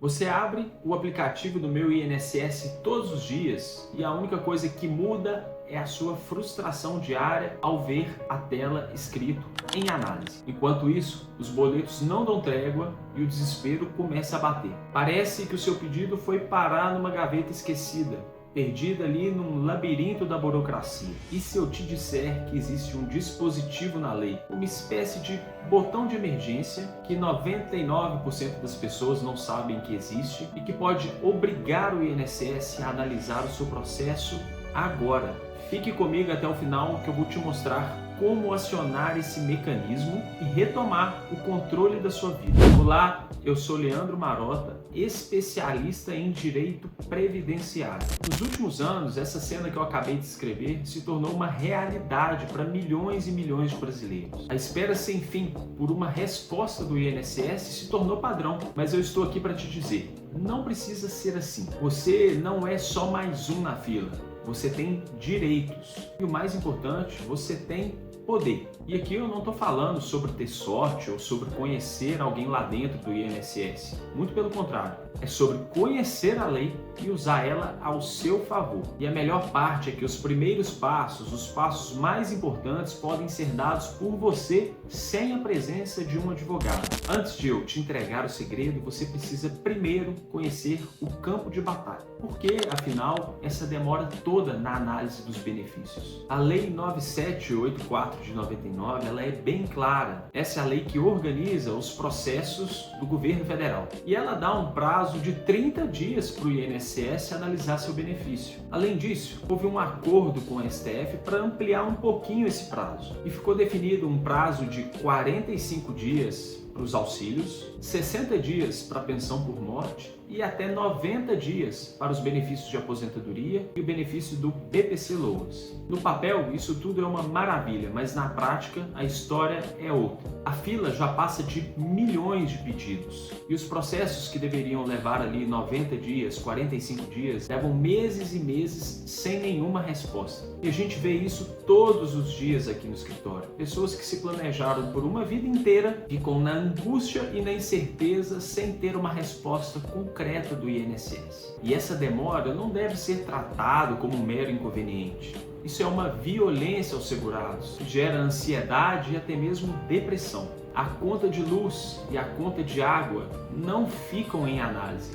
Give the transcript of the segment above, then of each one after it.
Você abre o aplicativo do Meu INSS todos os dias e a única coisa que muda é a sua frustração diária ao ver a tela escrito em análise. Enquanto isso, os boletos não dão trégua e o desespero começa a bater. Parece que o seu pedido foi parar numa gaveta esquecida, perdida ali num labirinto da burocracia. E se eu te disser que existe um dispositivo na lei, uma espécie de botão de emergência que 99% das pessoas não sabem que existe e que pode obrigar o INSS a analisar o seu processo agora? Fique comigo até o final que eu vou te mostrar como acionar esse mecanismo e retomar o controle da sua vida. Olá, eu sou Leandro Marota, especialista em direito previdenciário. Nos últimos anos, essa cena que eu acabei de descrever se tornou uma realidade para milhões e milhões de brasileiros. A espera sem fim por uma resposta do INSS se tornou padrão, mas eu estou aqui para te dizer, não precisa ser assim. Você não é só mais um na fila. Você tem direitos e o mais importante, você tem poder. E aqui eu não estou falando sobre ter sorte ou sobre conhecer alguém lá dentro do INSS. Muito pelo contrário, é sobre conhecer a lei e usar ela ao seu favor. E a melhor parte é que os primeiros passos, os passos mais importantes, podem ser dados por você sem a presença de um advogado. Antes de eu te entregar o segredo, você precisa primeiro conhecer o campo de batalha. Por que, afinal, essa demora toda na análise dos benefícios? A Lei 9784 de 99, ela é bem clara. Essa é a lei que organiza os processos do governo federal. E ela dá um prazo de 30 dias para o INSS analisar seu benefício. Além disso, houve um acordo com a STF para ampliar um pouquinho esse prazo. E ficou definido um prazo de 45 dias para os auxílios, 60 dias para a pensão por morte e até 90 dias para os benefícios de aposentadoria e o benefício do BPC-Loas. No papel, isso tudo é uma maravilha, mas na prática a história é outra. A fila já passa de milhões de pedidos e os processos que deveriam levar ali 90 dias, 45 dias, levam meses e meses sem nenhuma resposta. E a gente vê isso todos os dias aqui no escritório. Pessoas que se planejaram por uma vida inteira ficam na angústia e na incerteza sem ter uma resposta concreta do INSS. E essa demora não deve ser tratado como um mero inconveniente. Isso é uma violência aos segurados, que gera ansiedade e até mesmo depressão. A conta de luz e a conta de água não ficam em análise.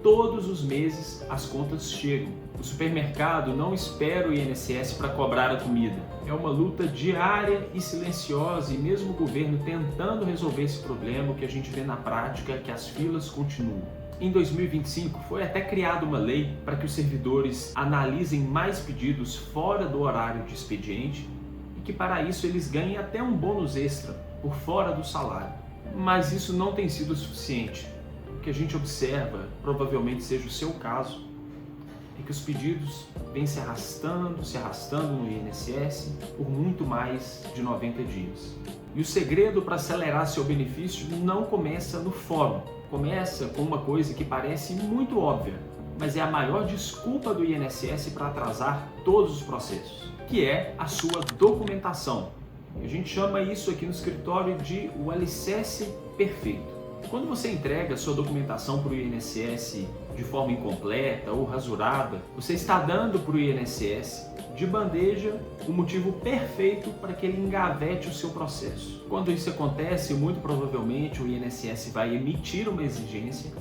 Todos os meses as contas chegam. O supermercado não espera o INSS para cobrar a comida. É uma luta diária e silenciosa e mesmo o governo tentando resolver esse problema, o que a gente vê na prática é que as filas continuam. Em 2025, foi até criada uma lei para que os servidores analisem mais pedidos fora do horário de expediente e que para isso eles ganhem até um bônus extra por fora do salário. Mas isso não tem sido suficiente. O que a gente observa, provavelmente seja o seu caso, é que os pedidos vêm se arrastando no INSS por muito mais de 90 dias. E o segredo para acelerar seu benefício não começa no fórum. Começa com uma coisa que parece muito óbvia, mas é a maior desculpa do INSS para atrasar todos os processos, que é a sua documentação. A gente chama isso aqui no escritório de o alicerce perfeito. Quando você entrega a sua documentação para o INSS de forma incompleta ou rasurada, você está dando para o INSS de bandeja o motivo perfeito para que ele engavete o seu processo. Quando isso acontece, muito provavelmente o INSS vai emitir uma exigência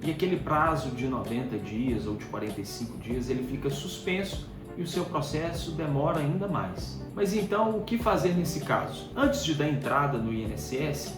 e aquele prazo de 90 dias ou de 45 dias ele fica suspenso e o seu processo demora ainda mais. Mas então, o que fazer nesse caso? Antes de dar entrada no INSS,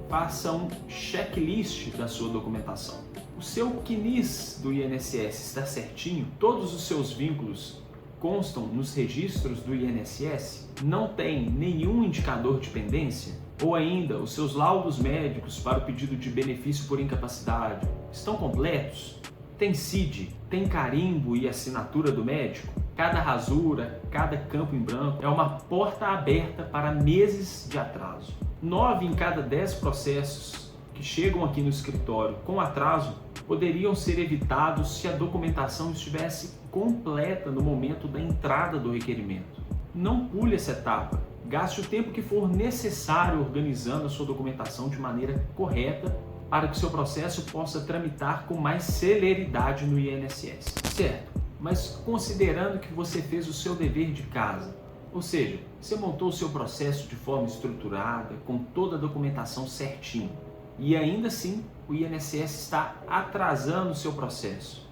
faça um checklist da sua documentação. O seu CNIS do INSS está certinho? Todos os seus vínculos constam nos registros do INSS? Não tem nenhum indicador de pendência? Ou ainda, os seus laudos médicos para o pedido de benefício por incapacidade estão completos? Tem CID? Tem carimbo e assinatura do médico? Cada rasura, cada campo em branco é uma porta aberta para meses de atraso. 9 em cada 10 processos que chegam aqui no escritório com atraso poderiam ser evitados se a documentação estivesse completa no momento da entrada do requerimento. Não pule essa etapa. Gaste o tempo que for necessário organizando a sua documentação de maneira correta para que o seu processo possa tramitar com mais celeridade no INSS. Certo, mas considerando que você fez o seu dever de casa, ou seja, você montou o seu processo de forma estruturada, com toda a documentação certinho, e ainda assim o INSS está atrasando o seu processo.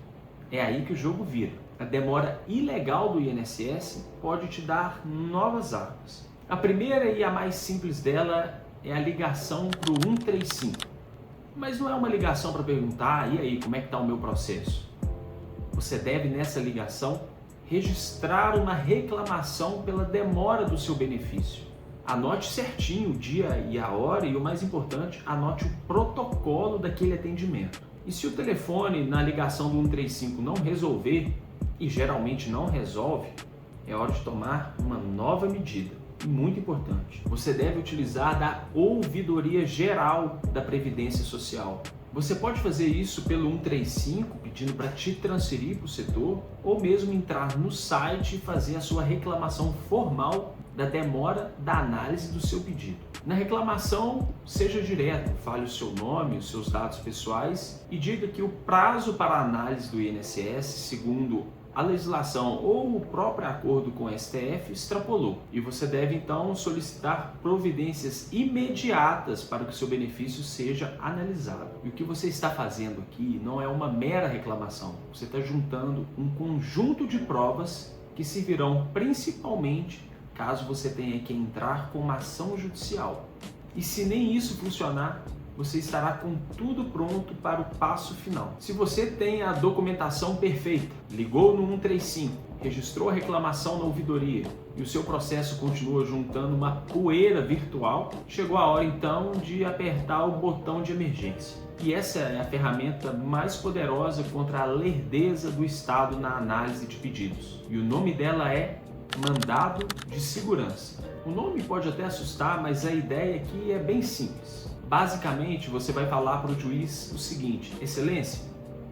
É aí que o jogo vira. A demora ilegal do INSS pode te dar novas armas. A primeira e a mais simples dela é a ligação para o 135. Mas não é uma ligação para perguntar, e aí, como é que está o meu processo? Você deve, nessa ligação, registrar uma reclamação pela demora do seu benefício. Anote certinho o dia e a hora e, o mais importante, anote o protocolo daquele atendimento. E se o telefone na ligação do 135 não resolver, e geralmente não resolve, é hora de tomar uma nova medida. E muito importante, você deve utilizar da ouvidoria geral da Previdência Social. Você pode fazer isso pelo 135, pedindo para te transferir para o setor, ou mesmo entrar no site e fazer a sua reclamação formal da demora da análise do seu pedido. Na reclamação, seja direto, fale o seu nome, os seus dados pessoais e diga que o prazo para a análise do INSS, segundo a legislação ou o próprio acordo com o STF, extrapolou. E você deve então solicitar providências imediatas para que o seu benefício seja analisado. E o que você está fazendo aqui não é uma mera reclamação. Você está juntando um conjunto de provas que servirão principalmente caso você tenha que entrar com uma ação judicial. E se nem isso funcionar, você estará com tudo pronto para o passo final. Se você tem a documentação perfeita, ligou no 135, registrou a reclamação na ouvidoria e o seu processo continua juntando uma poeira virtual, chegou a hora então de apertar o botão de emergência. E essa é a ferramenta mais poderosa contra a lerdeza do Estado na análise de pedidos. E o nome dela é Mandado de Segurança. O nome pode até assustar, mas a ideia aqui é bem simples. Basicamente, você vai falar para o juiz o seguinte: Excelência,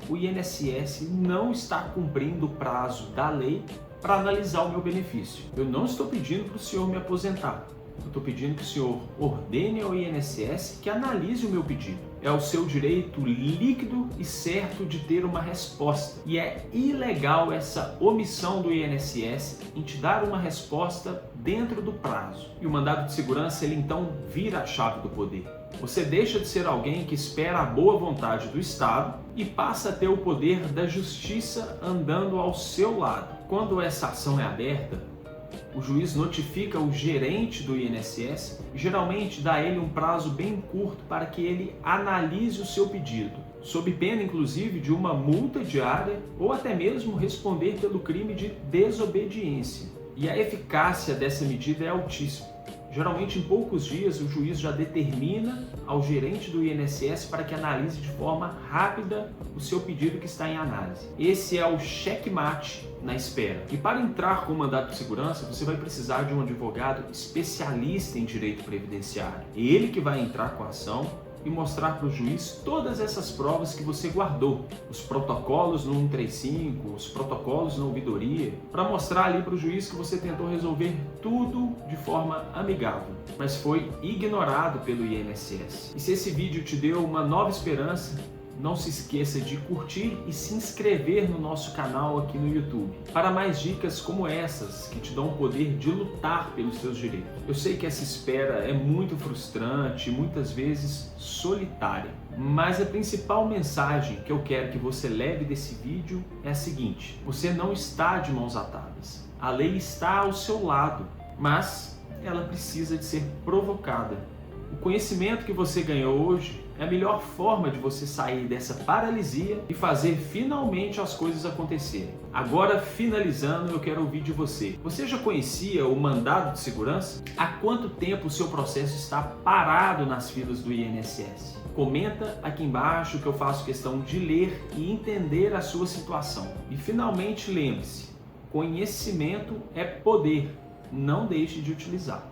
o INSS não está cumprindo o prazo da lei para analisar o meu benefício. Eu não estou pedindo para o senhor me aposentar. Eu estou pedindo que o senhor ordene ao INSS que analise o meu pedido. É o seu direito líquido e certo de ter uma resposta. E é ilegal essa omissão do INSS em te dar uma resposta dentro do prazo. E o mandado de segurança, ele então vira a chave do poder. Você deixa de ser alguém que espera a boa vontade do Estado e passa a ter o poder da justiça andando ao seu lado. Quando essa ação é aberta, o juiz notifica o gerente do INSS e geralmente dá a ele um prazo bem curto para que ele analise o seu pedido, sob pena inclusive de uma multa diária ou até mesmo responder pelo crime de desobediência. E a eficácia dessa medida é altíssima. Geralmente, em poucos dias, o juiz já determina ao gerente do INSS para que analise de forma rápida o seu pedido que está em análise. Esse é o checkmate na espera. E para entrar com o mandado de segurança, você vai precisar de um advogado especialista em direito previdenciário. Ele que vai entrar com a ação e mostrar para o juiz todas essas provas que você guardou, os protocolos no 135, os protocolos na ouvidoria, para mostrar ali para o juiz que você tentou resolver tudo de forma amigável, mas foi ignorado pelo INSS. E se esse vídeo te deu uma nova esperança, não se esqueça de curtir e se inscrever no nosso canal aqui no YouTube para mais dicas como essas que te dão o poder de lutar pelos seus direitos. Eu sei que essa espera é muito frustrante e muitas vezes solitária, mas a principal mensagem que eu quero que você leve desse vídeo é a seguinte: você não está de mãos atadas. A lei está ao seu lado, mas ela precisa de ser provocada. O conhecimento que você ganhou hoje é a melhor forma de você sair dessa paralisia e fazer finalmente as coisas acontecerem. Agora, finalizando, eu quero ouvir de você. Você já conhecia o mandado de segurança? Há quanto tempo o seu processo está parado nas filas do INSS? Comenta aqui embaixo que eu faço questão de ler e entender a sua situação. E finalmente lembre-se, conhecimento é poder. Não deixe de utilizar.